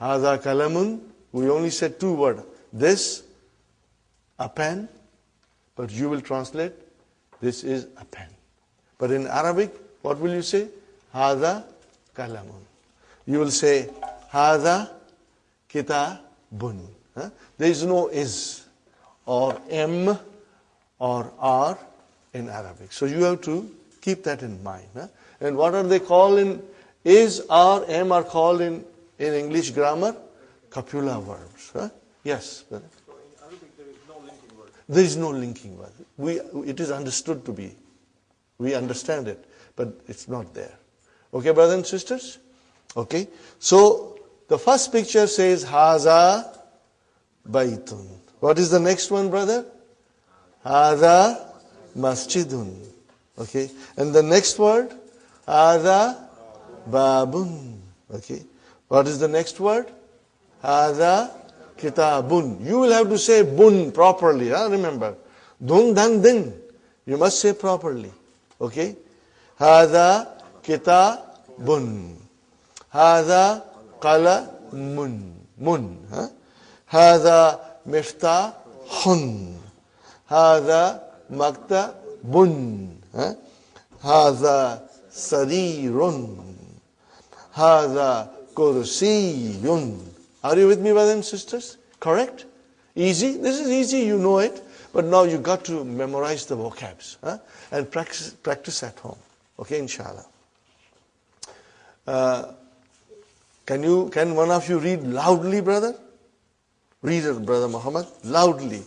Hada kalamun. We only said two words. This, a pen. But you will translate, this is a pen. But in Arabic, what will you say? Hada kalamun. You will say, Hada kitabun. There is no is or m or r in Arabic. So you have to keep that in mind. And what are they called in is, r, m are called in English grammar? Copula verbs. Yes. So in Arabic there is no linking word. There is no linking word. It is understood to be. We understand it, but it's not there. Okay, brothers and sisters? Okay. So the first picture says Haza Baitun. What is the next one, brother? Haza Masjidun. Okay. And the next word? Haza Babun. Okay. What is the next word? Haza Kitabun. You will have to say bun properly. Remember. Dun dan din. You must say properly. Okay. Haza Kitabun. Haza Qalamun. Mun. Haza Miftahun. Haza Maktabun. Haza Sarirun. Haza Kursiyun. Are you with me, brothers and sisters? Correct? Easy? This is easy, you know it. But now you got to memorize the vocabs and practice at home. Okay, inshallah. Can one of you read loudly, brother? Read it, brother Muhammad, loudly.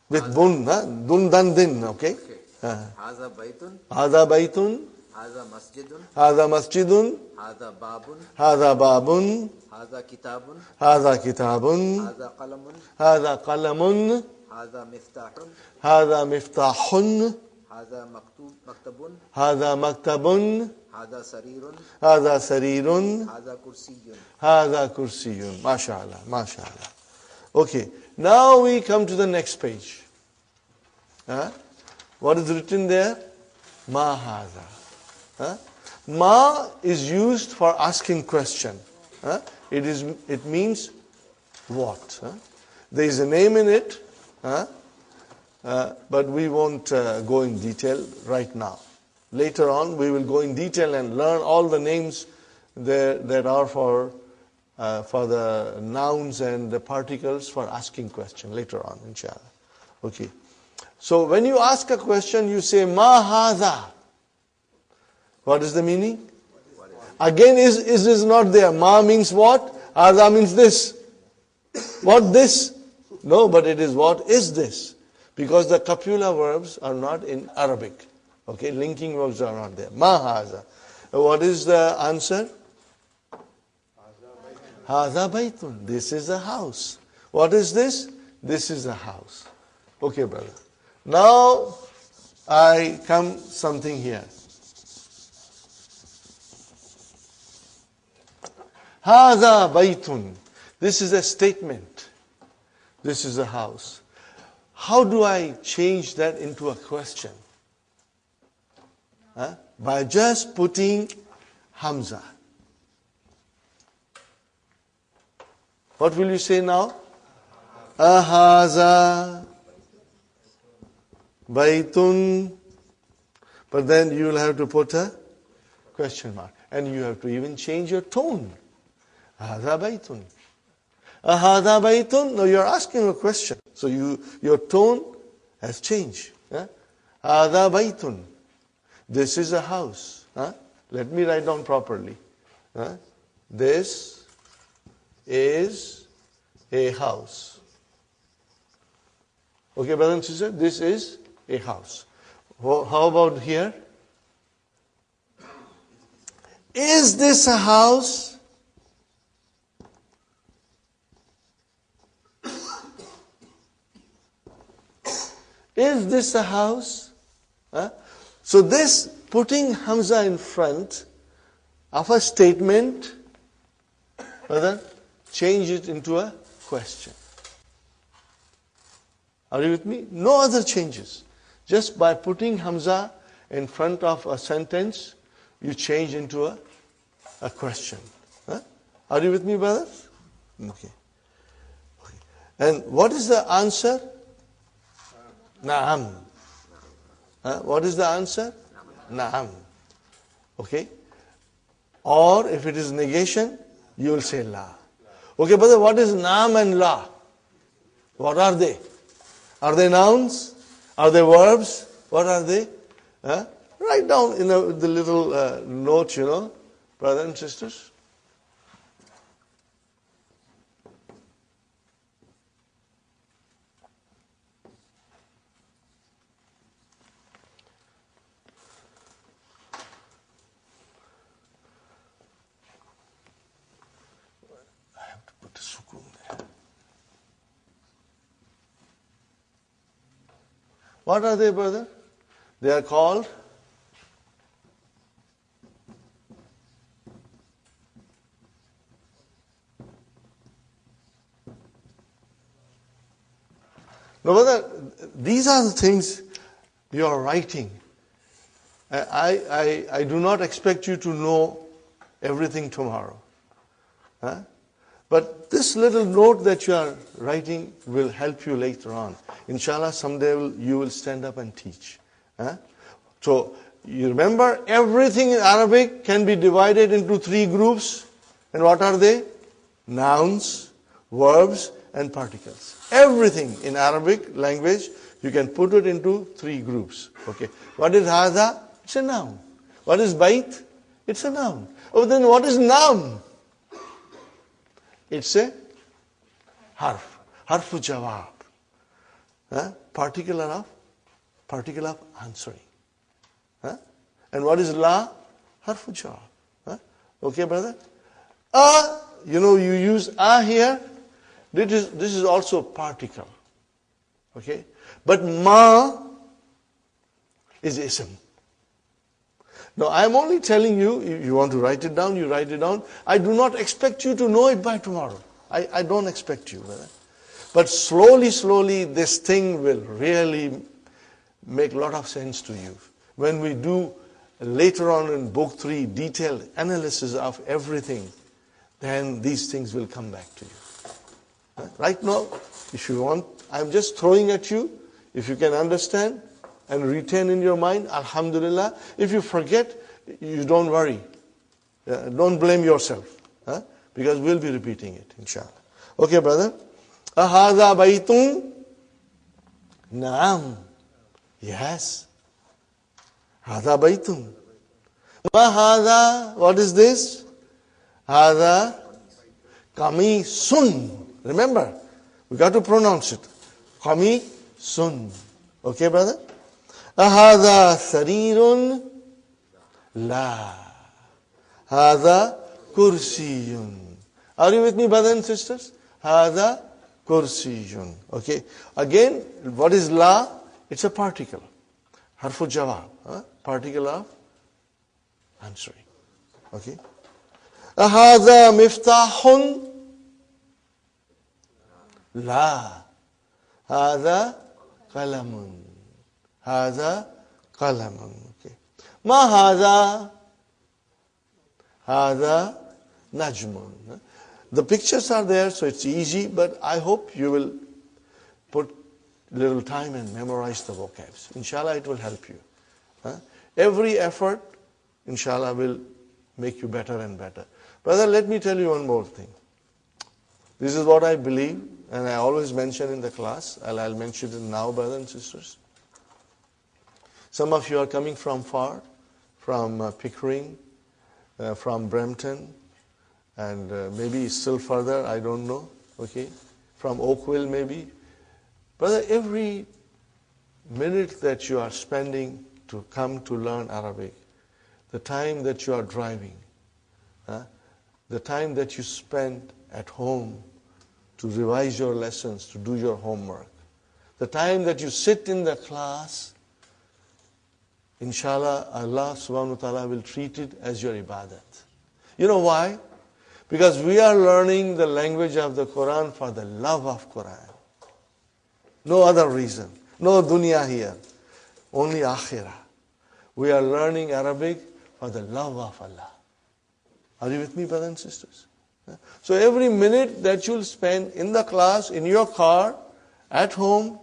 With bun, dun dan din, okay? Haza Baitun. Haza Baitun. Haza Masjidun. Haza Masjidun. Haza Babun. Haza Babun. Haza Kitabun. Haza Kitabun. Haza Qalamun. Haza Qalamun. Haza Miftahun. Haza Miftahun. Haza Maktabun. Haza Maktabun. Haza Sarirun. Haza Sarirun. Haza Kursiyun. Haza Kursiyun. MashaAllah, MashaAllah. Okay, now we come to the next page. What is written there? Ma haza. Ma is used for asking question. It means what? There is a name in it, but we won't go in detail right now. Later on, we will go in detail and learn all the names that are for the nouns and the particles for asking question later on, inshallah. Okay. So when you ask a question, you say ma hadha. What is the meaning? Again, is this not there? Ma means what? Hadha means this. What this? No, but it is what is this? Because the copula verbs are not in Arabic. Okay, linking verbs are not there. Ma hadha. What is the answer? Hadha baitun. This is a house. What is this? This is a house. Okay, brother. Now, I come something here. Hadha baitun. This is a statement. This is a house. How do I change that into a question? By just putting Hamza. What will you say now? Ahaza baitun. But then you will have to put a question mark. And you have to even change your tone. Ahaza baitun. Ahaza baitun. No, you're asking a question. So your tone has changed. Ahaza baitun. This is a house. Let me write down properly. This is a house. Okay, brother and sister, this is a house. How about here? Is this a house? Is this a house? So this, putting Hamza in front of a statement, brother, change it into a question. Are you with me? No other changes. Just by putting Hamza in front of a sentence, you change into a question. Are you with me, brothers? Okay. And what is the answer? Na'am. What is the answer? Na'am. Okay. Or if it is negation, you will say la. Okay, brother, what is na'am and la? What are they? Are they nouns? Are they verbs? What are they? Write down in the little note, brothers and sisters. What are they, brother? They are called no, brother, these are the things you are writing. I do not expect you to know everything tomorrow. But this little note that you are writing will help you later on. Inshallah, someday you will stand up and teach. So, you remember, everything in Arabic can be divided into 3 groups. And what are they? Nouns, verbs, and particles. Everything in Arabic language, you can put it into 3 groups. Okay. What is hadha? It's a noun. What is bait? It's a noun. Oh, then what is noun? It's a harf. Harfu jawab. Particle of answering. And what is la? Harfu jawab. Okay, brother? You use here. This is also particle. Okay? But ma is ism. Now, I am only telling you, if you want to write it down, you write it down. I do not expect you to know it by tomorrow. I don't expect you. But slowly, this thing will really make a lot of sense to you. When we do later on in book 3, detailed analysis of everything, then these things will come back to you. Right now, if you want, I'm just throwing at you. If you can understand and retain in your mind, alhamdulillah. If you forget, you don't worry. Don't blame yourself. Because we'll be repeating it, inshallah. Okay, brother? Ahadha baytun? Naam. Yes. Hadha baytun. Ma hadha? What is this? Hadha kamisun. Remember, we got to pronounce it. Kamisun. Okay, brother? Ahadha sarirun? La. Hadha kursiyun. Are you with me, brothers and sisters? Hadha kursiyun. Okay. Again, what is la? It's a particle. Harfu jawab. Particle of answering. Okay. Ahadha miftahun? La. Hadha qalamun. Hadha qalamun. Okay. Ma hadha? Hadha najmun. The pictures are there, so it's easy, but I hope you will put little time and memorize the vocabs. Inshallah, it will help you. Every effort, inshallah, will make you better and better. Brother, let me tell you one more thing. This is what I believe, and I always mention in the class, and I'll mention it now, brothers and sisters. Some of you are coming from far, from Pickering, from Brampton, and maybe still further, I don't know, okay? From Oakville, maybe. Brother, every minute that you are spending to come to learn Arabic, the time that you are driving, the time that you spend at home to revise your lessons, to do your homework, the time that you sit in the class, inshallah, Allah subhanahu wa ta'ala will treat it as your ibadat. You know why? Because we are learning the language of the Qur'an for the love of Qur'an. No other reason. No dunya here. Only akhirah. We are learning Arabic for the love of Allah. Are you with me, brothers and sisters? So every minute that you'll spend in the class, in your car, at home,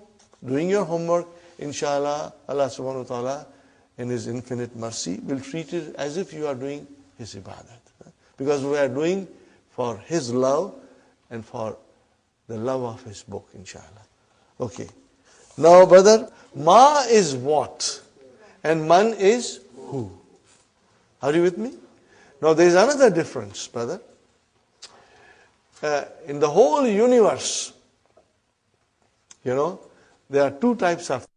doing your homework, inshallah, Allah subhanahu wa ta'ala, in His infinite mercy, will treat it as if you are doing His ibadat. Because we are doing for His love and for the love of His book, inshallah. Okay. Now, brother, ma is what? And man is who? Are you with me? Now, there is another difference, brother. In the whole universe, there are two types of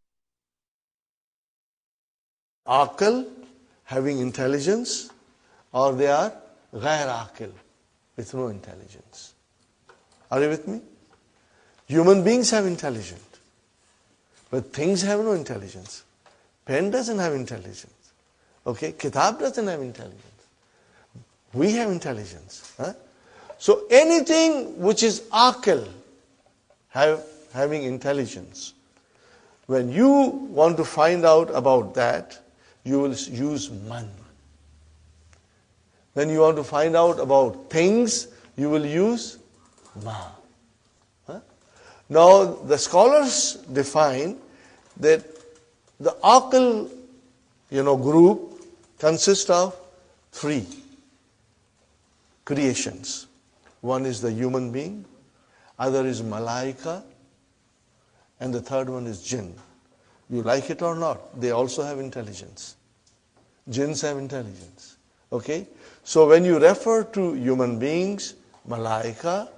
aql, having intelligence, or they are ghair aql, with no intelligence. Are you with me? Human beings have intelligence, but things have no intelligence. Pen doesn't have intelligence. Okay, kitab doesn't have intelligence. We have intelligence. So anything which is aql, having intelligence, when you want to find out about that, you will use man. When you want to find out about things, you will use ma. Now, the scholars define that the aql, group consists of three creations. One is the human being, other is malaika, and the third one is jinn. You like it or not, they also have intelligence. Jinns have intelligence. Okay? So when you refer to human beings, malaika,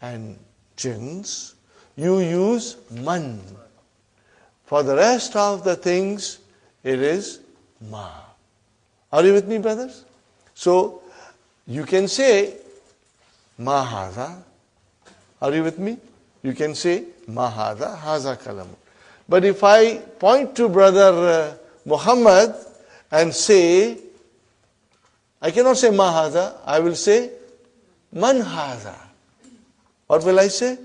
and jinns, you use man. For the rest of the things, it is ma. Are you with me, brothers? So, you can say, ma hadha. Are you with me? You can say, ma hadha, haza kalamun. But if I point to brother Muhammad and say, I cannot say ma hadha, I will say, man hadha. What will I say?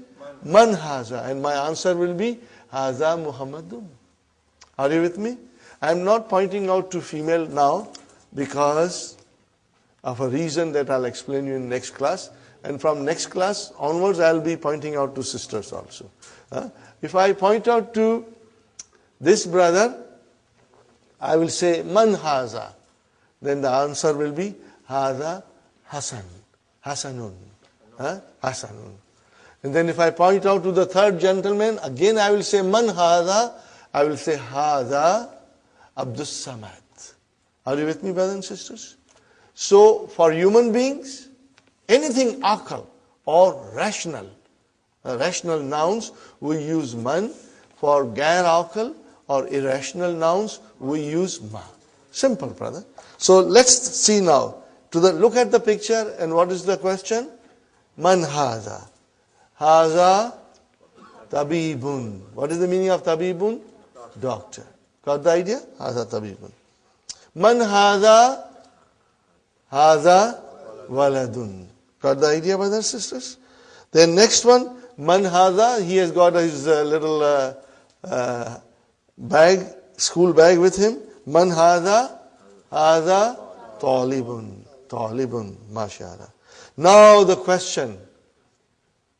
Man haza, and my answer will be haza Muhammadun. Are you with me? I am not pointing out to female now because of a reason that I'll explain you in next class. And from next class onwards, I'll be pointing out to sisters also. If I point out to this brother, I will say man haza. Then the answer will be haza Hasan. Hasanun. Hasanun. And then if I point out to the third gentleman, again I will say man hadha, I will say hadha Abdus Samad. Are you with me, brothers and sisters? So for human beings, anything aql or rational nouns, we use man. For gair aql or irrational nouns, we use ma. Simple, brother. So let's see now. Look at the picture, and what is the question? Man hadha. Haza tabibun. What is the meaning of tabibun? Doctor. Got the idea? Haza tabibun. Man haza? Haza waladun. Got the idea, brothers and sisters? Then next one, man haza? He has got his little bag, school bag with him. Man haza? Haza talibun. Talibun. MashaAllah. Now the question.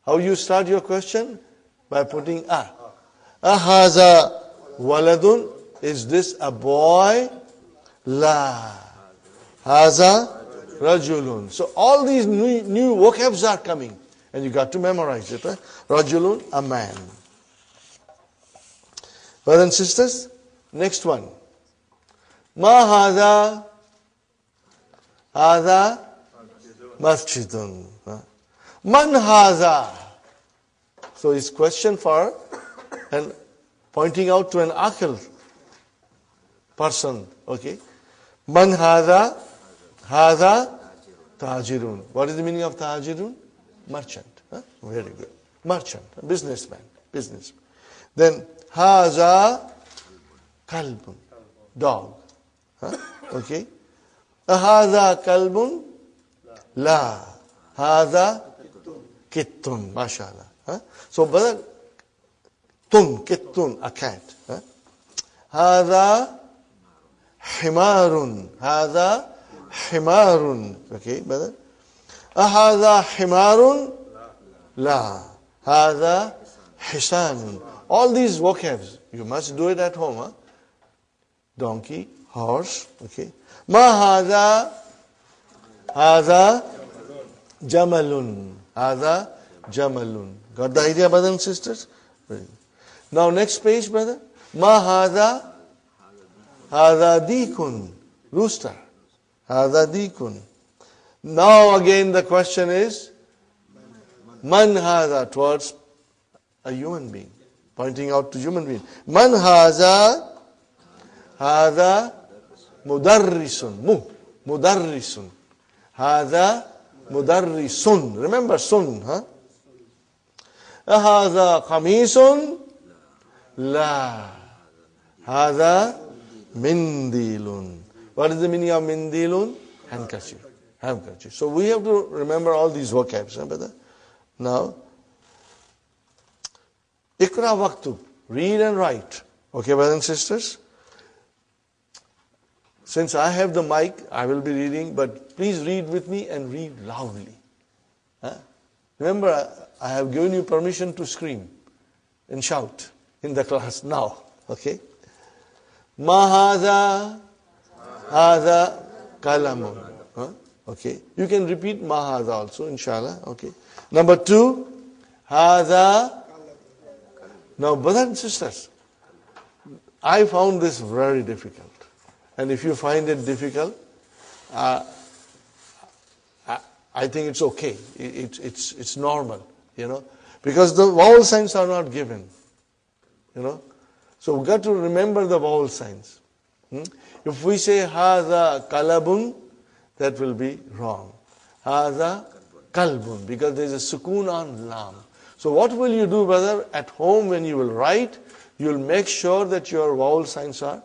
How you start your question? By putting a. Ahaza waladun. Is this a boy? La. Haza rajulun. So all these new vocabs are coming. And you got to memorize it. Rajulun, a man. Brothers and sisters, next one. Ma haza? Haza masjidun. Man haza. So it's question for and pointing out to an aql person. Okay. Man haza? Haza tajirun. What is the meaning of tajirun? Merchant. Very good. Merchant. Businessman. Then haza kalbun. Dog. Okay. Haza kalbun? La. Haza kittun. MashaAllah. So, brother, kittun, a cat. Haza himarun. Haza himarun. Okay, brother. Ahadha himarun? La. Hadha hisanun. All these vocabs, you must do it at home. Huh? Donkey, horse, okay. Ma hadha? Hadha jamalun. Hadha jamalun. Got the idea, brothers and sisters? Now next page, brother. Ma hadha? Hadha dikun. Rooster. Hadha dikun. Now again the question is, man hadha, towards a human being. Pointing out to human being. Man hadha? Hadha mudarrisun. Mudarrisun. Hadha mudarrisun. Remember sun, huh? Hadha qamisun? La. Hadha mindilun. What is the meaning of mindilun? Handkerchief. Handkerchief. So we have to remember all these vocabs, huh, brother? Now, Ikra waqtu. Read and write. Okay, brothers and sisters? Since I have the mic, I will be reading, but please read with me and read loudly. Huh? Remember, I have given you permission to scream and shout in the class now. Okay? Ma hadha? Hadha kalamun. Huh? Okay. You can repeat ma hadha also, inshallah. Okay. Number 2, hadha. Now, brothers and sisters, I found this very difficult. And if you find it difficult, I think it's okay. It's normal, you know, because the vowel signs are not given, you know. So we've got to remember the vowel signs. If we say hadha kalabun, that will be wrong. Hadha kalbun, because there is a sukoon on lam. So what will you do, brother? At home when you will write, you will make sure that your vowel signs are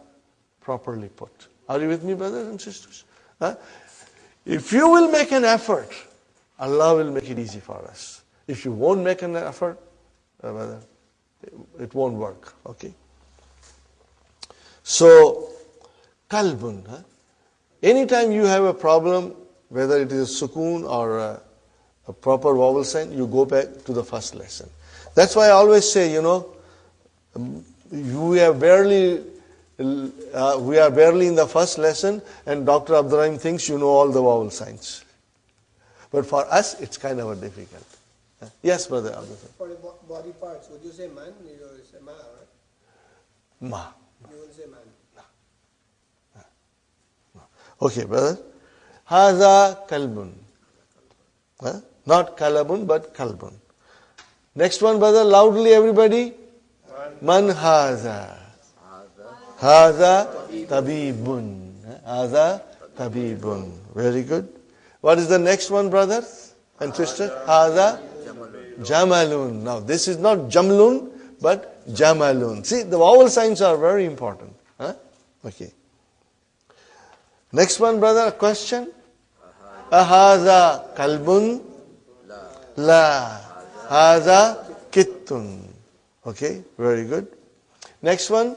properly put. Are you with me, brothers and sisters? Huh? If you will make an effort, Allah will make it easy for us. If you won't make an effort, brother, it won't work. Okay? So, kalbun. Huh? Anytime you have a problem, whether it is a sukoon or a proper vowel sign, you go back to the first lesson. That's why I always say, you know, we are barely in the first lesson, and Dr. Abdurrahim thinks you know all the vowel signs. But for us, it's kind of a difficult. Yes, brother Abdurrahim. For the body parts, would you say man? You will say ma, right? Ma. You will say man. Okay, brother. Hadha kalbun. Not kalabun, but kalbun. Next one, brother, loudly everybody. Man hadha. Hadha tabibun. Hadha tabibun. Very good. What is the next one, brothers and sisters? Hadha jamalun. Now, this is not jamlun, but jamalun. See, the vowel signs are very important. Huh? Okay. Next one, brother, a question. Ahadha kalbun? La. Hadha kittun. Okay, very good. Next one.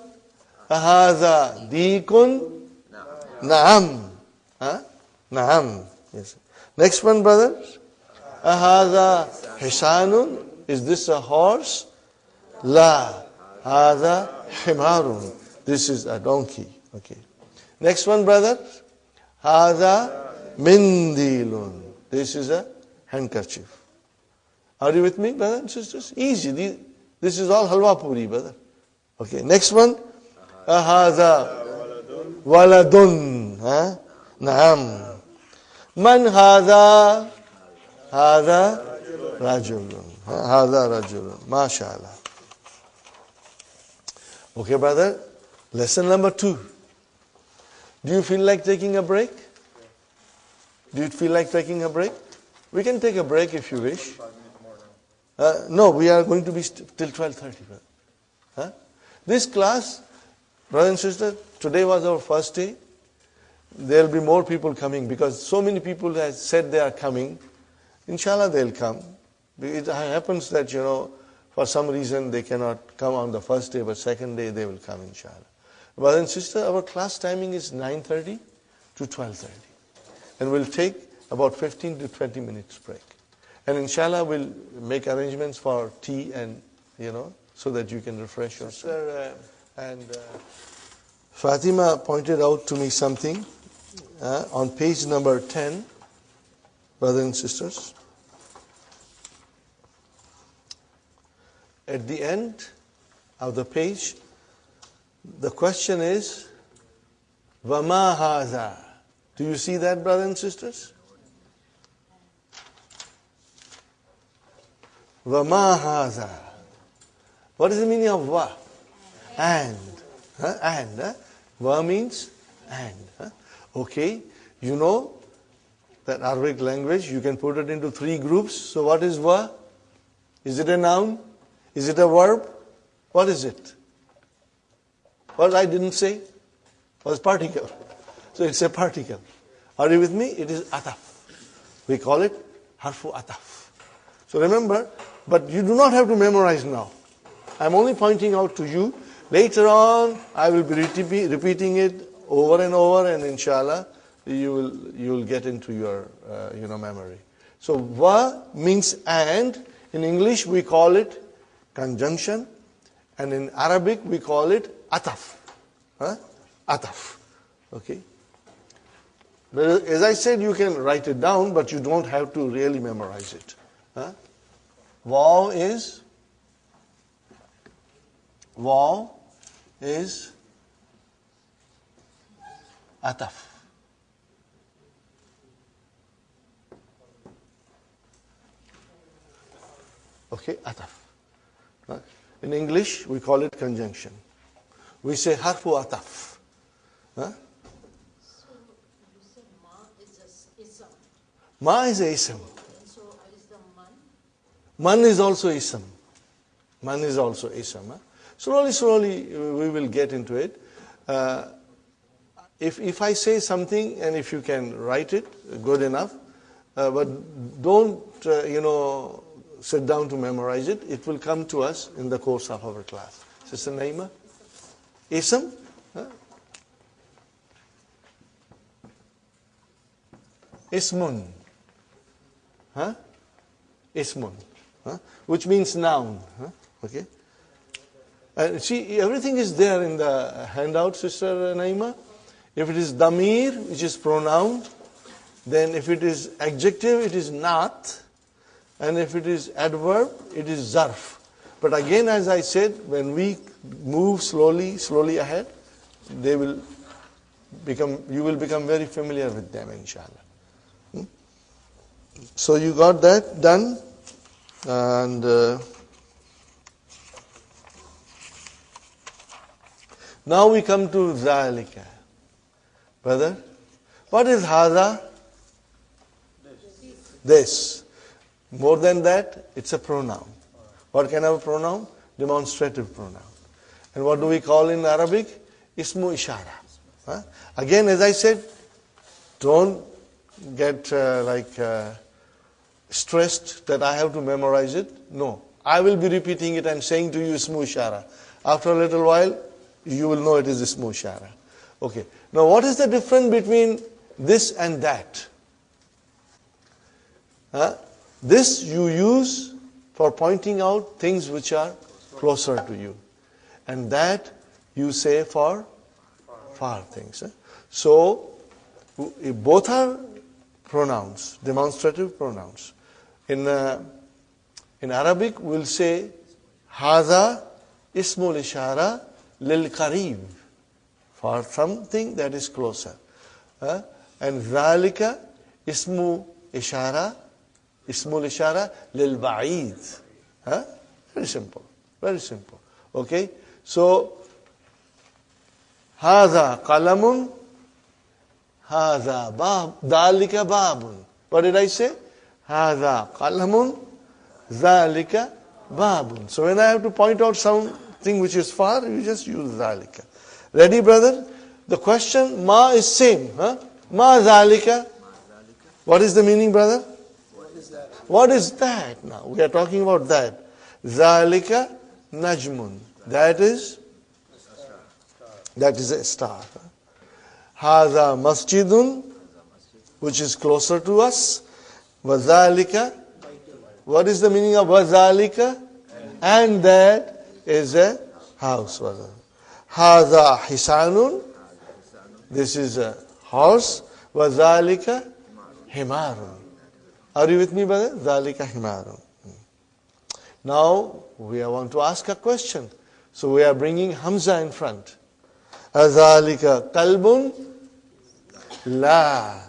Ahadha dikun? Naam. Huh? Naam. Yes. Next one, brothers. Ahadha hisanun? Is this a horse? La. Hadha himarun. This is a donkey. Okay. Next one, brothers. Hadha mindilun. This is a handkerchief. Are you with me, brothers and sisters? Easy. This is all halwa puri, brother. Okay. Next one. Hadha waladun. Naam. Man hadha? Hadha rajulun. Hadha rajulun. MashaAllah. Okay, brother. Lesson number 2. Do you feel like taking a break? Do you feel like taking a break? We can take a break if you wish. No, we are going to be till 12:30. Huh? This class, brothers and sisters, today was our first day. There will be more people coming because so many people have said they are coming. Inshallah, they'll come. It happens that, you know, for some reason they cannot come on the first day, but second day they will come, inshallah. Brothers and sisters, our class timing is 9:30 to 12:30. And we'll take about 15 to 20 minutes break. And inshallah, we'll make arrangements for tea and, so that you can refresh yourself. And Fatima pointed out to me something on page number 10, brothers and sisters. At the end of the page, the question is, Vama haza. Do you see that, brothers and sisters? Vama haza. What is the meaning of va? And. And. Va means and. Okay. You know that Arabic language, you can put it into 3 groups. So what is va? Is it a noun? Is it a verb? What is it? What I didn't say was particle. So it's a particle. Are you with me? It is ataf. We call it harfu ataf. So remember, but you do not have to memorize now. I'm only pointing out to you. Later on, I will be repeating it over and over, and inshallah, you will get into your memory. So va means and. In English, we call it conjunction, and in Arabic, we call it ataf. Ataf. Okay. But as I said, you can write it down, but you don't have to really memorize it. Waw is ataf. Okay, ataf. In English, we call it conjunction. We say harfu ataf. So you say ma is a ism. Ma is a ism. And so is the man? Man is also ism. Man is also ism. Slowly, we will get into it. If I say something and if you can write it, good enough. But don't, sit down to memorize it. It will come to us in the course of our class. Sister Naima? Ism? Ismun. Ismun. Which means noun. Okay? And see, everything is there in the handout, Sister Naima. If it is damir, which is pronoun, then if it is adjective, it is not. And if it is adverb, it is zarf. But again, as I said, when we move slowly ahead, you will become very familiar with them, inshallah. So you got that done. And now we come to zalika. Brother, what is hadha? This. More than that, it's a pronoun. What kind of a pronoun? Demonstrative pronoun. And what do we call in Arabic? Ismu ishara. Again, as I said, don't get stressed that I have to memorize it. No. I will be repeating it and saying to you Ismu ishara. After a little while, you will know it is Ismu ishara. Okay. Now, what is the difference between this and that? This you use for pointing out things which are closer to you. And that you say for far things. So, both are pronouns, demonstrative pronouns. In Arabic, we'll say, Haza ismul ishara lil qarib, for something that is closer. And Zalika ismu ishara lil ba'id. Very simple. Very simple. Okay? So, Haza qalamun, Haza dhalika babun. What did I say? Haza qalamun, dhalika babun. So when I have to point out something which is far, you just use dhalika. Ready, brother? The question, ma is same. Ma dhalika. What is the meaning, brother? What is that now? We are talking about that. Zalika najmun. That is a star. Hadha masjidun. which is closer to us. وَذَلِكَ. What is the meaning of وَذَلِكَ? And that is a house. هَذَا حِسَانٌ. This is a horse. وَذَلِكَ حِمَارٌ. Are you with me, brother? ذَلِكَ حِمَارٌ. Now, we want to ask a question. So we are bringing Hamza in front. أَذَلِكَ قَلْبٌ. La.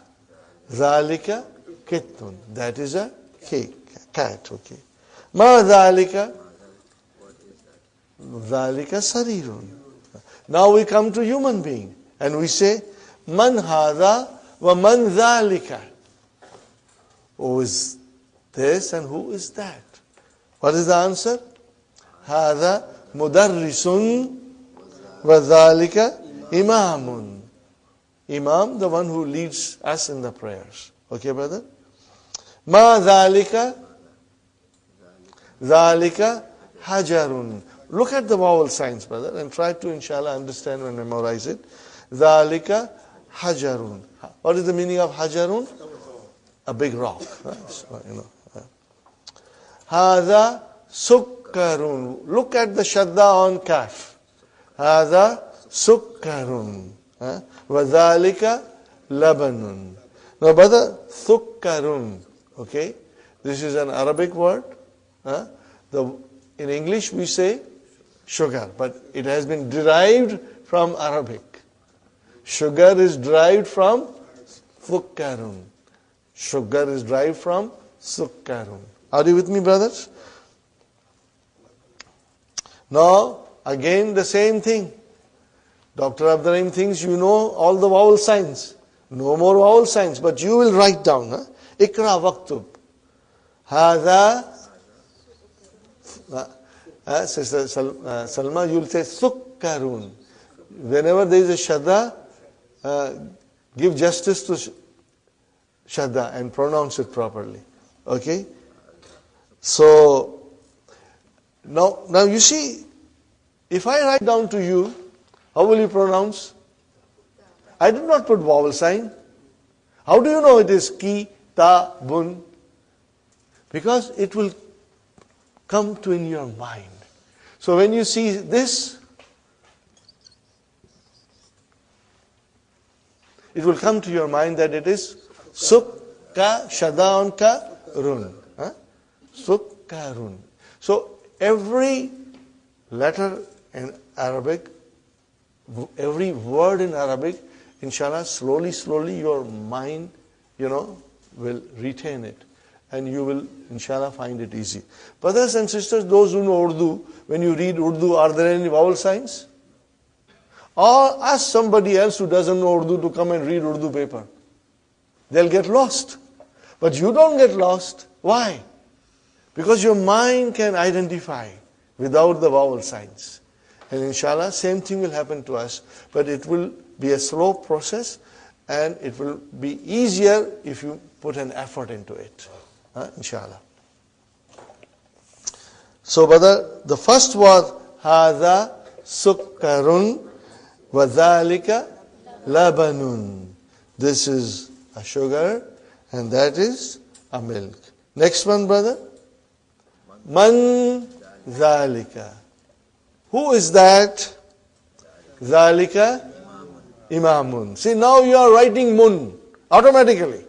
Zalika kittun. That is a cat. Okay. Ma zalika. Zalika sarirun. Now we come to human being and we say, Man hadha wa man zalika. Who is this and who is that? What is the answer? Hadha mudarrisun wa zalika imamun. Imam, the one who leads us in the prayers. Okay, brother? Ma dhalika. Dhalika hajarun. Look at the vowel signs, brother, and try to, inshallah, understand and memorize it. Dhalika hajarun. What is the meaning of hajarun? A big rock. Hadha sukkarun. Look at the shadda on kaf. Hadha sukkarun. وَذَلِكَ لَبَنٌ. Now, brother, thukkarun. Okay? This is an Arabic word. In English we say sugar, but it has been derived from Arabic. Sugar is derived from thukkarun. Sugar is derived from sukkarun. Are you with me, brothers? Now, again the same thing. Dr. Abdurrahim thinks you know all the vowel signs. No more vowel signs, but you will write down. Ikra waktub. Hadha. Sister Salma, you will say sukkarun. Whenever there is a shadda, give justice to shadda and pronounce it properly. Okay? So, now you see, if I write down to you, how will you pronounce? I did not put vowel sign. How do you know it is ki, ta, bun? Because it will come to in your mind. So when you see this, it will come to your mind that it is sukka, shadda ka, run. Sukkarun. So every letter in Arabic, every word in Arabic, inshallah, slowly your mind, will retain it. And you will, inshallah, find it easy. Brothers and sisters, those who know Urdu, when you read Urdu, are there any vowel signs? Or ask somebody else who doesn't know Urdu to come and read Urdu paper. They'll get lost. But you don't get lost. Why? Because your mind can identify without the vowel signs. And inshallah, same thing will happen to us. But it will be a slow process and it will be easier if you put an effort into it. Inshallah. So, brother, the first was Hadha sukkarun wa dhalika labanun. This is a sugar and that is a milk. Next one, brother. Man dhalika. Who is that? Dhalika imamun. See, now you are writing mun automatically.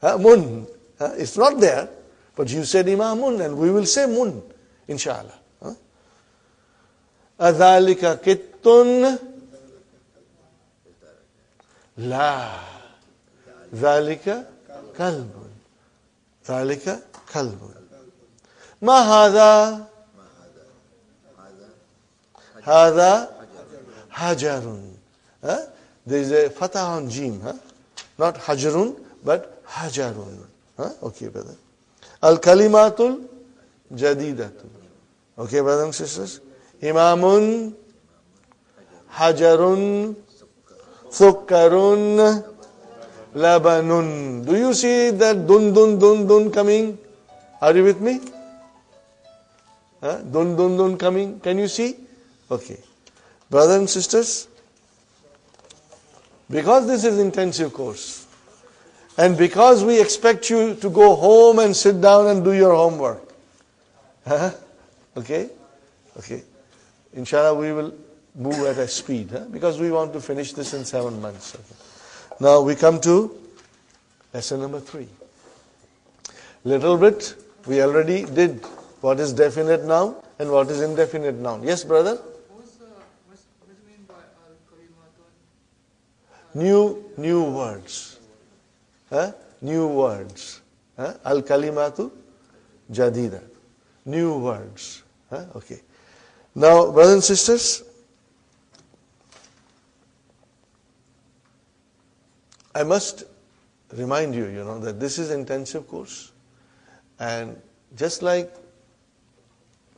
Mun. It's not there, but you said imamun and we will say mun, inshallah. Adhalika kittun. La. Dhalika kalbun. Dhalika kalbun. Ma hadha. Hadha hajarun. There is a fatah on jim. Not hajarun, but hajarun. Okay, brother. Al-kalimatul jadidatul. Okay, brothers and sisters. Imamun, hajarun, thukkarun, labanun. Do you see that dun coming? Are you with me? Dun coming. Can you see? Okay. Brothers and sisters, because this is intensive course, And because we expect you to go home and sit down and do your homework. Huh? Okay? Okay. Inshallah, we will move at a speed, because we want to finish this in 7 months. Okay. Now we come to lesson number 3. Little bit, we already did what is definite noun and what is indefinite noun. Yes, brother? What do you mean by al-kalimatun? New words. New words. Al-kalimatu jadida. New words. Okay. Now, brothers and sisters, I must remind you, that this is intensive course. And just like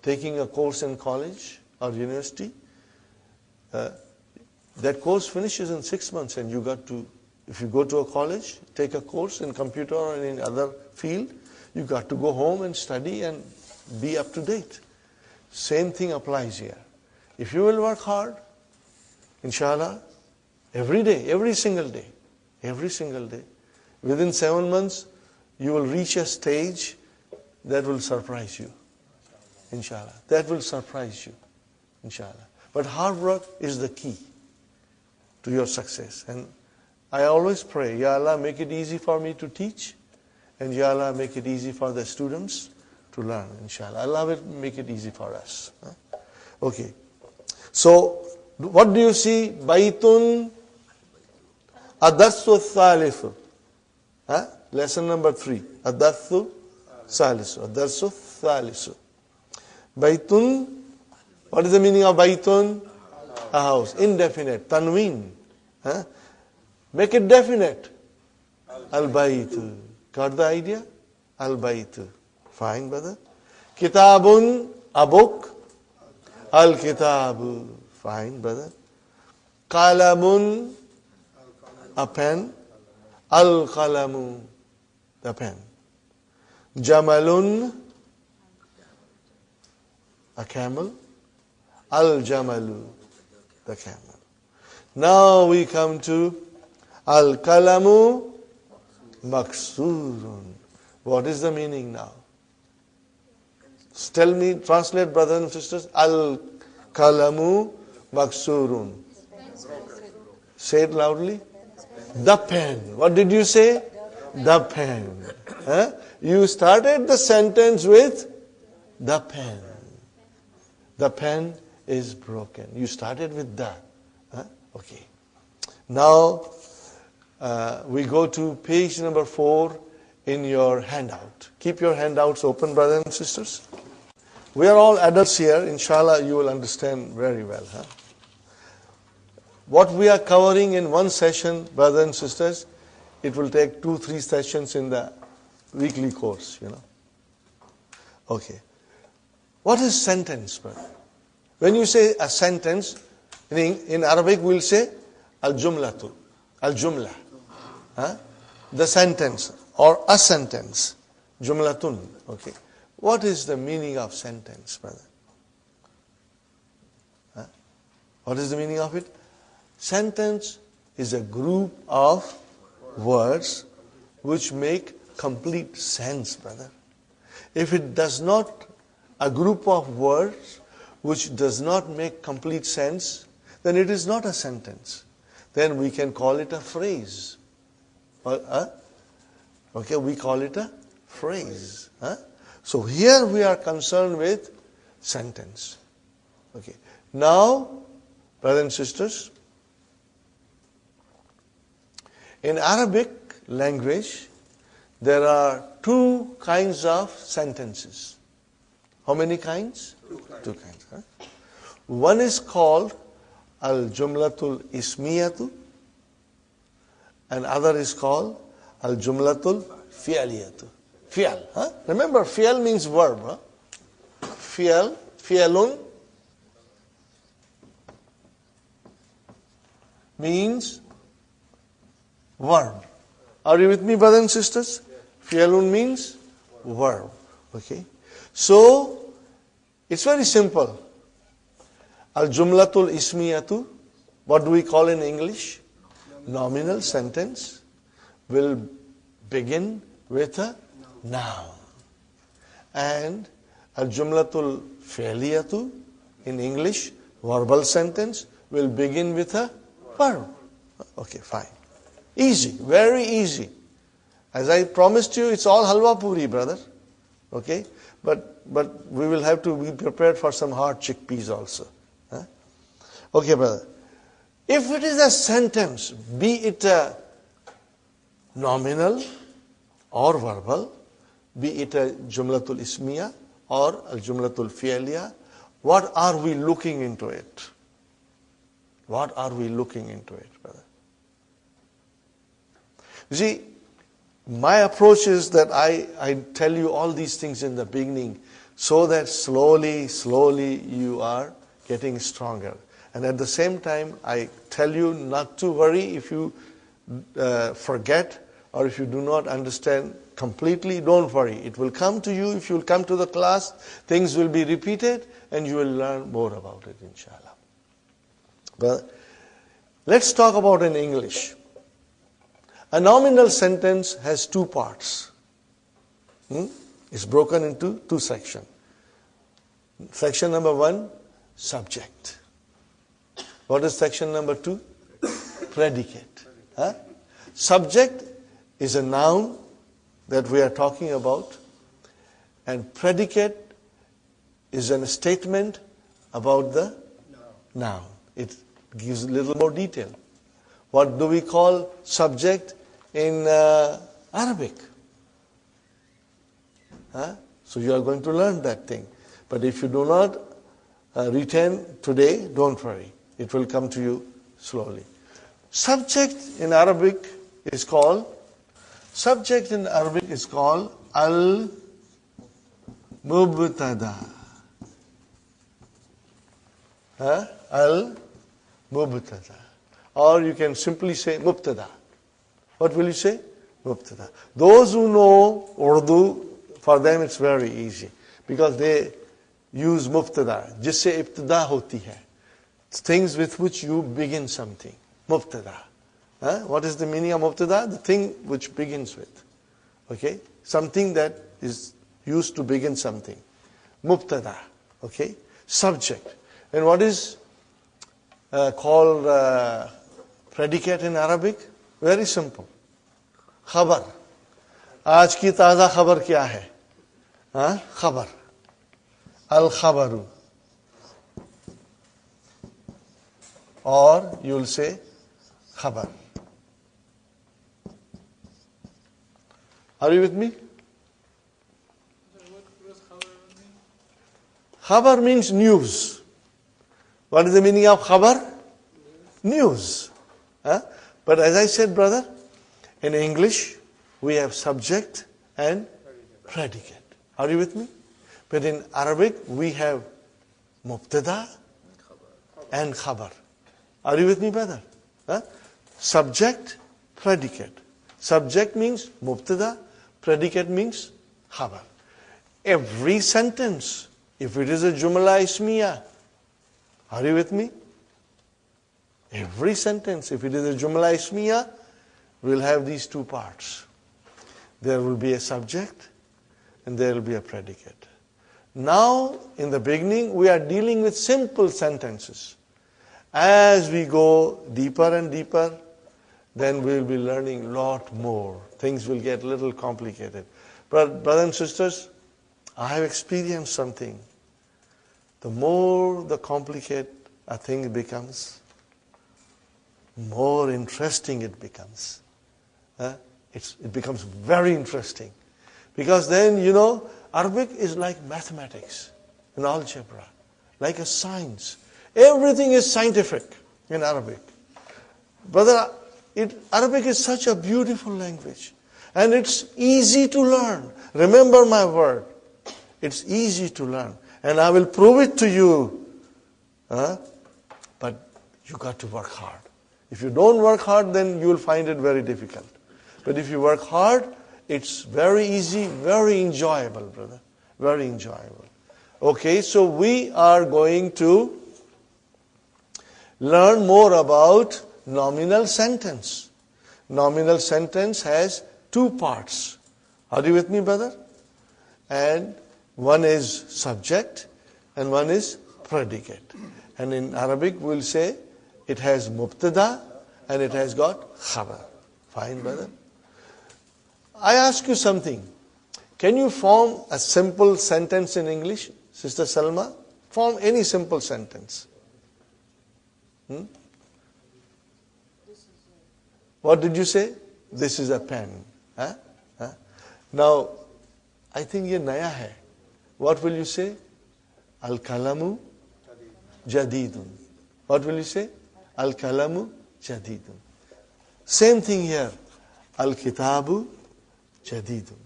taking a course in college or university, that course finishes in 6 months, and you got to, if you go to a college, take a course in computer or in other field, you got to go home and study and be up to date. Same thing applies here. If you will work hard, inshallah, every day, every single day, within 7 months, you will reach a stage that will surprise you. Inshallah. That will surprise you. Inshallah. But hard work is the key to your success. And I always pray, Ya Allah, make it easy for me to teach, and Ya Allah, make it easy for the students to learn. Inshallah. Allah will make it easy for us. Okay. So, what do you see? Baitun Adarsu Thalithu. Lesson number 3. Adarsu Thalithu. Adarsu Thalithu. Baitun, what is the meaning of baitun? A house. Indefinite. Tanween. Make it definite. Al-baytu. Got the idea? Al-baytu. Fine, brother. Kitabun, a book. Al-kitabu. Fine, brother. Qalamun, a pen. Al-qalamu, the pen. Jamalun, a camel. Al-jamalu, the camel. Now we come to Al-kalamu maksurun. What is the meaning now? Tell me, translate, brothers and sisters. Al-kalamu maksurun. Say it loudly. The pen. What did you say? The pen. You started the sentence with the pen. The pen is broken. You started with the. Okay. Now, we go to page number 4 in your handout. Keep your handouts open, brothers and sisters. We are all adults here. Inshallah, you will understand very well. What we are covering in one session, brothers and sisters, it will take 2-3 sessions in the weekly course, Okay. What is sentence, brother? When you say a sentence, in Arabic we'll say al-jumlatu, al-jumla. The sentence or a sentence. Jumlatun. Okay. What is the meaning of sentence, brother? What is the meaning of it? Sentence is a group of words which make complete sense, brother. If it does not, a group of words which does not make complete sense, then it is not a sentence. Then we can call it a phrase. Okay, we call it a phrase. So here we are concerned with sentence. Okay. Now, brothers and sisters, in Arabic language, there are 2 kinds of sentences. How many kinds? 2 kinds. One is called al-jumlatul ismiyatu, and other is called al-jumlatul fi'aliyatu. Fi'al. Remember, fi'al means verb. Fi'al, fi'alun means verb. Are you with me, brothers and sisters? Fi'alun means verb. Okay. So, it's very simple. Al-jumlatul ismiyatu, what do we call in English? Nominal sentence will begin with a noun. And al-jumlatul fi'liyatu in English, verbal sentence, will begin with a verb. Okay, fine. Easy, very easy. As I promised you, it's all halwa puri, brother. Okay? But we will have to be prepared for some hard chickpeas also. Huh? Okay, brother. If it is a sentence, be it a nominal or verbal, be it a jumlatul ismiya or a jumlatul fi'liya, what are we looking into it? What are we looking into it, brother? You see, my approach is that I tell you all these things in the beginning so that slowly you are getting stronger. And at the same time, I tell you not to worry if you forget or if you do not understand completely. Don't worry. It will come to you. If you will come to the class, things will be repeated and you will learn more about it, inshallah. But let's talk about in English. A nominal sentence has two parts. It's broken into two sections. Section number 1, subject. What is section number 2? Predicate. Subject is a noun that we are talking about, and predicate is a statement about the noun. It gives a little more detail. What do we call subject in Arabic? So you are going to learn that thing. But if you do not retain today, don't worry. It will come to you slowly. Subject in Arabic is called al-mubtada. Al-mubtada. Or you can simply say mubtada. What will you say? Mubtada. Those who know Urdu, for them it's very easy. Because they use mubtada. Jisse ibtida hoti hai. Things with which you begin something. Mubtada. What is the meaning of mubtada? The thing which begins with. Okay? Something that is used to begin something. Mubtada. Okay? Subject. And what is called predicate in Arabic? Very simple. Khabar. Aaj ki taza khabar kya hai? Khabar. Al-khabaru. Or you will say khabar. Are you with me? What does khabar mean? Khabar means news. What is the meaning of khabar? News. But as I said, brother, in English, we have subject and predicate. Are you with me? But in Arabic, we have mubtada and khabar. Are you with me, brother? Subject, predicate. Subject means mubtada, predicate means khabar. Every sentence, if it is a jumla ismiya, are you with me? Every sentence, if it is a jumla ismiya, will have these two parts. There will be a subject and there will be a predicate. Now, in the beginning, we are dealing with simple sentences. As we go deeper and deeper, then we will be learning a lot more. Things will get a little complicated. But brothers and sisters, I have experienced something. The more the complicated a thing becomes, more interesting it becomes. It becomes very interesting. Because then, Arabic is like mathematics and algebra, like a science. Everything is scientific in Arabic. Brother, Arabic is such a beautiful language. And it's easy to learn. Remember my word. It's easy to learn. And I will prove it to you. But you got to work hard. If you don't work hard, then you will find it very difficult. But if you work hard, it's very easy, very enjoyable, brother. Very enjoyable. Okay, so we are going to learn more about nominal sentence. Nominal sentence has two parts. Are you with me, brother? And one is subject and one is predicate. And in Arabic we'll say it has mubtada and it has got khabar. Fine, brother? I ask you something. Can you form a simple sentence in English, Sister Salma? Form any simple sentence. What did you say? This is a pen. Huh? Huh? Now, I think ye naya hai. What will you say? Al-kalamu jadidun. What will you say? Al-kalamu jadidun. Same thing here. Al-kitabu jadidun.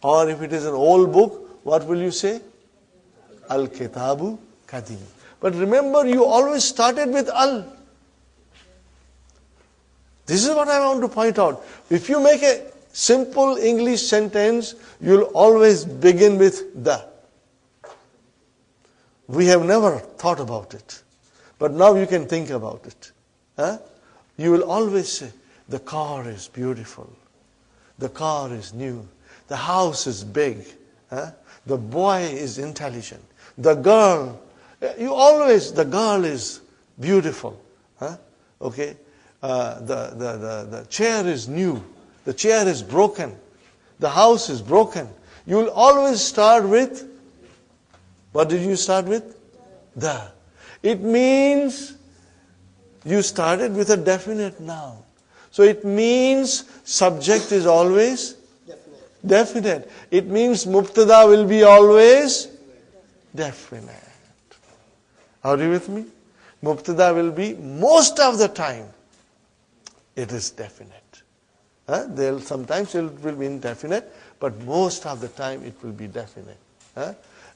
Or if it is an old book, what will you say? Al-kitabu kadim. But remember, you always started with al. This is what I want to point out. If you make a simple English sentence, you'll always begin with the. We have never thought about it. But now you can think about it. Huh? You will always say, the car is beautiful. The car is new. The house is big. Huh? The boy is intelligent. The girl, the girl is beautiful. Huh? Okay? The chair is new. The chair is broken. The house is broken. You will always start with, what did you start with? The. It means you started with a definite noun. So it means subject is always definite. It means mubtada will be always definite. Are you with me? Mubtada will be most of the time. It is definite. Sometimes it will be indefinite, but most of the time it will be definite.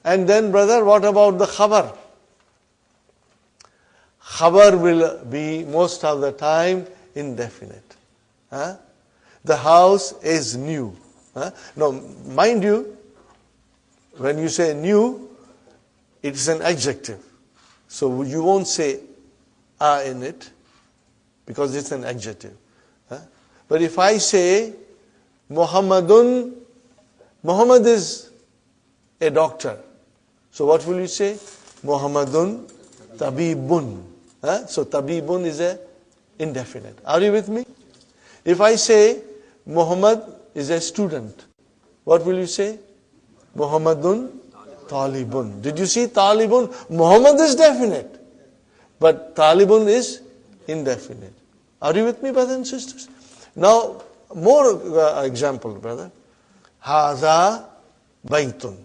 And then, brother, what about the khabar? Khabar will be most of the time indefinite. The house is new. Now, mind you, when you say new, it is an adjective. So you won't say a in it, because it's an adjective. But if I say Muhammadun, Muhammad is a doctor. So what will you say? Muhammadun tabibun. So tabibun is a indefinite. Are you with me? If I say Muhammad is a student, what will you say? Muhammadun talibun. Did you see talibun? Muhammad is definite, but talibun is indefinite. Are you with me, brothers and sisters? Now, more example, brother. Haza baytun.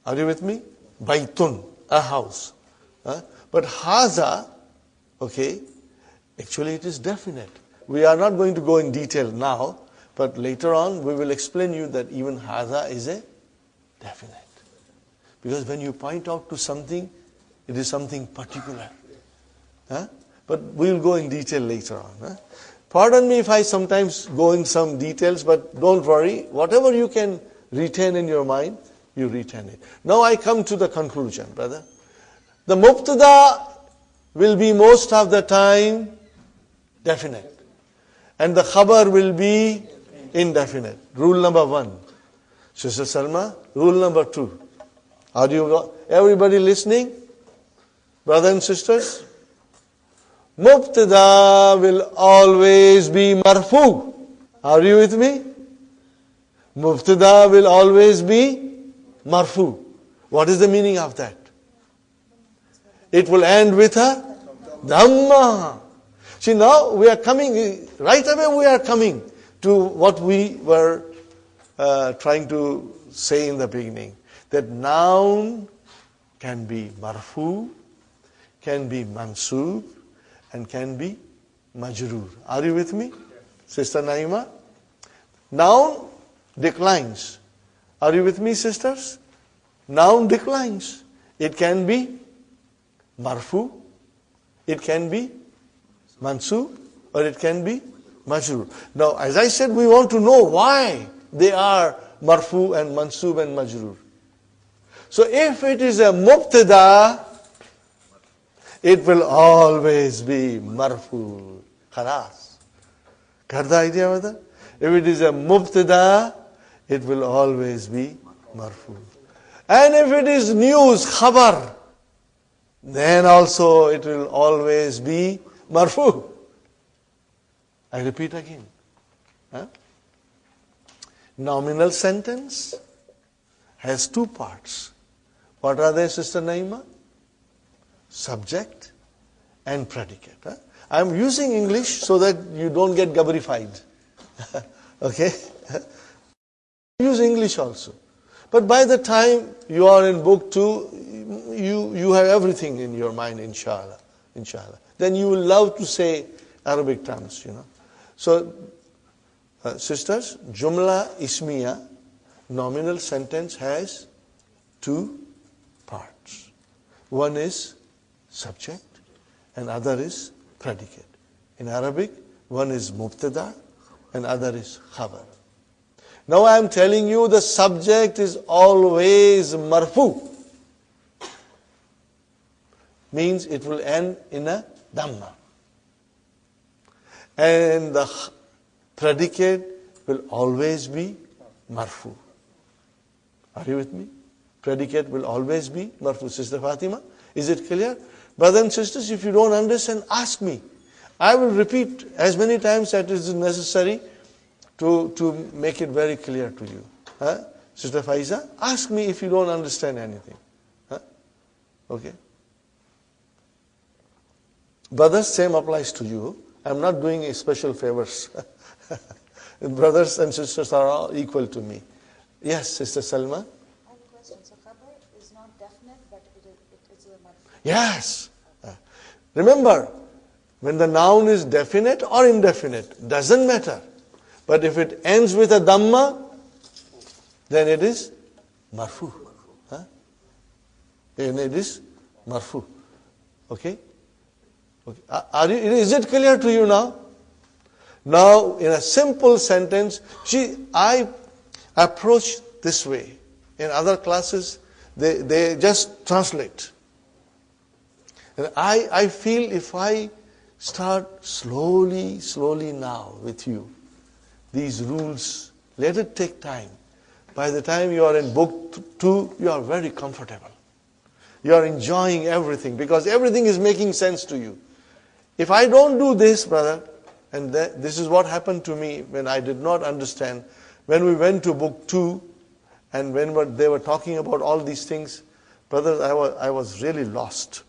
Are you with me? Baytun, a house. But haza, okay, actually it is definite. We are not going to go in detail now, but later on we will explain you that even haza is a definite. Because when you point out to something, it is something particular. But we will go in detail later on. Pardon me if I sometimes go in some details, but don't worry. Whatever you can retain in your mind, you retain it. Now I come to the conclusion, brother. The mubtada will be most of the time definite. And the khabar will be indefinite. Rule number 1. Sister Salma, rule number 2. Are you everybody listening? Brothers and sisters? Mubtada will always be marfu. Are you with me? Mubtada will always be marfu. What is the meaning of that? It will end with a dhamma. See, now we are coming, right away we are coming to what we were trying to say in the beginning. That noun can be marfu, can be mansub, and can be majroor. Are you with me, Sister Naima? Noun declines. Are you with me, sisters? Noun declines. It can be marfu, it can be mansub, or it can be majroor. Now, as I said, we want to know why they are marfu and mansub and majroor. So if it is a mubtada, it will always be marfu. Khalas. Got the idea, brother? If it is a mubtada, it will always be marfu. And if it is news, khabar, then also it will always be marfu. I repeat again. Huh? Nominal sentence has two parts. What are they, Sister Naima? Subject and predicate. Huh? I am using English so that you don't get gabbarified. Okay? Use English also. But by the time you are in book 2, you have everything in your mind, inshallah. Inshallah. Then you will love to say Arabic terms, So, sisters, Jumla Ismiya, nominal sentence, has two parts. One is subject and other is predicate. In Arabic, one is mubtada and other is khabar. Now I am telling you the subject is always marfu. Means it will end in a dhamma. And the predicate will always be marfu. Are you with me? Predicate will always be marfu. Sister Fatima, is it clear? Brothers and sisters, if you don't understand, ask me. I will repeat as many times as is necessary to make it very clear to you. Huh? Sister Faiza, ask me if you don't understand anything. Huh? Okay? Brothers, same applies to you. I'm not doing a special favors. Brothers and sisters are all equal to me. Yes, Sister Salma? I have a question. So khabar is not definite, but it's a marfu. Yes. Remember, when the noun is definite or indefinite, doesn't matter. But if it ends with a dhamma, then it is marfu. Huh? Then it is marfu. Okay? Okay. Is it clear to you now? Now, in a simple sentence, I approach this way. In other classes, they just translate. And I feel if I start slowly now with you, these rules, let it take time. By the time you are in book 2, you are very comfortable. You are enjoying everything because everything is making sense to you. If I don't do this, brother, and this is what happened to me when I did not understand, when we went to book 2, and when they were talking about all these things, brothers, I was really lost.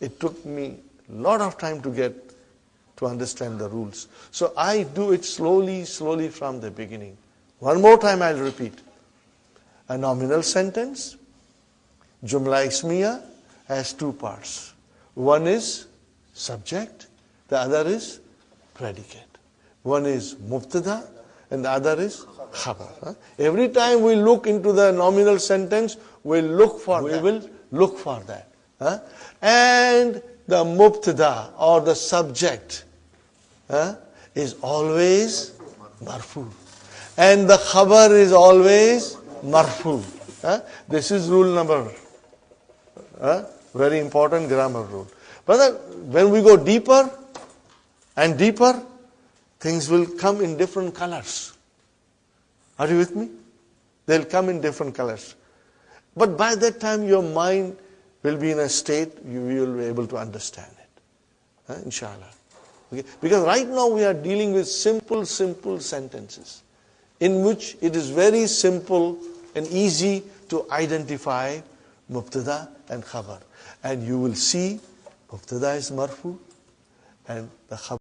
It took me a lot of time to understand the rules. So I do it slowly from the beginning. One more time I'll repeat. A nominal sentence, Jumla Ismiya, has two parts. One is subject, the other is predicate. One is mubtada and the other is khabar. Every time we look into the nominal sentence, we will look for that. And the mubtada or the subject is always marfu. And the khabar is always marfu. This is rule number, very important grammar rule. But when we go deeper and deeper, things will come in different colors. Are you with me? They'll come in different colors. But by that time, your mind will be in a state you will be able to understand it. Inshallah. Okay? Because right now we are dealing with simple sentences in which it is very simple and easy to identify mubtada and khabar. And you will see mubtada is marfu and the khabar